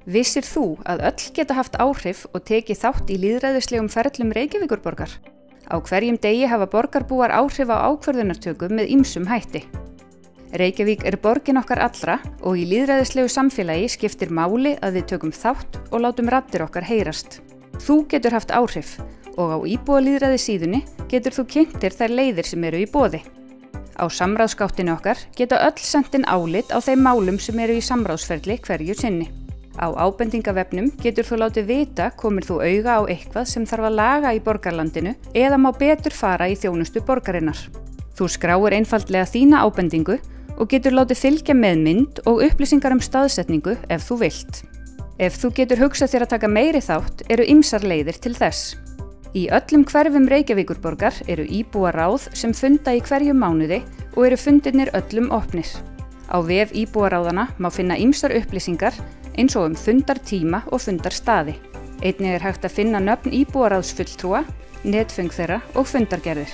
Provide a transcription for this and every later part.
Vissir þú að öll geta haft áhrif og tekið þátt í lýðræðislegum ferlum Reykjavíkurborgar? Á hverjum degi hafa borgarbúar áhrif á ákvörðunartöku með ýmsum hætti. Reykjavík er borgin okkar allra og í lýðræðislegu samfélagi skiptir máli að við tökum þátt og látum raddir okkar heyrast. Þú getur haft áhrif og á íbúalýðræði síðunni getur þú kynnt þér þær leiðir sem eru í boði. Á samráðsgáttinni okkar geta öll sent inn álit á þeim málum sem eru í samráðsferli hverju sinni. Á ábendingavefnum getur þú látið vita komir þú auga á eitthvað sem þarf að laga í borgarlandinu eða má betur fara í þjónustu borgarinnar. Þú skráir einfaldlega þína ábendingu og getur látið fylgja með mynd og upplýsingar staðsetningu ef þú vilt. Ef þú getur hugsað þér að taka meiri þátt eru ýmsar leiðir til þess. Í öllum hverfum Reykjavíkurborgar eru íbúaráð sem funda í hverjum mánuði og eru fundirnir öllum opnir. Á vef íbúaráðana má finna ýmsar upplýsingar eins og fundartíma og fundarstaði. Einnig er hægt að finna nöfn íbúaráðsfulltrúa, netföng þeirra og fundargerðir.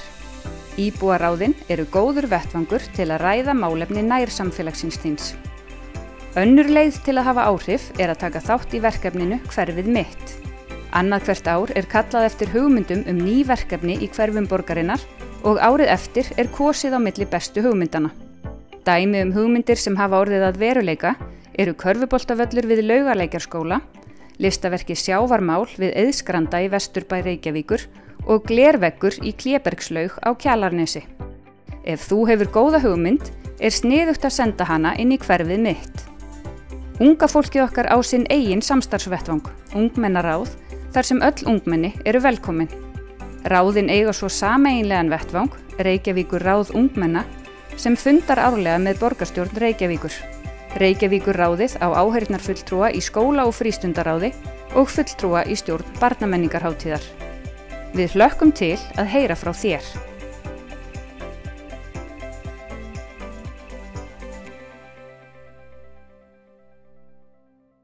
Íbúaráðin eru góður vettvangur til að ræða málefni nærsamfélagsins þíns. Önnur leið til að hafa áhrif er að taka þátt í verkefninu Hverfið mitt. Annað hvert ár er kallað eftir hugmyndum ný verkefni í hverfum borgarinnar og árið eftir er kosið á milli bestu hugmyndana. Dæmi hugmyndir sem hafa orðið að veruleika eru körfuboltavöllur við Laugaleikjarskóla, listaverkið Sjávarmál við Eiðsgranda í Vesturbæ Reykjavíkur og glerveggur í Klébergslaug á Kjalarnesi. Ef þú hefur góða hugmynd, er sniðugt að senda hana inn í Hverfið mitt. Unga fólkið okkar á sinn eigin samstarfsvettvang, ungmennaráð, þar sem öll ungmenni eru velkomin. Ráðin eiga svo sameiginlegan vettvang, Reykjavíkur ráð ungmenna, sem fundar árlega með borgarstjórn Reykjavíkur. Reykjavíkurráðið á áheyrnarfulltrúa í skóla- og frístundaráði og fulltrúa í stjórn barnamenningarhátíðar. Við hlökkum til að heyra frá þér.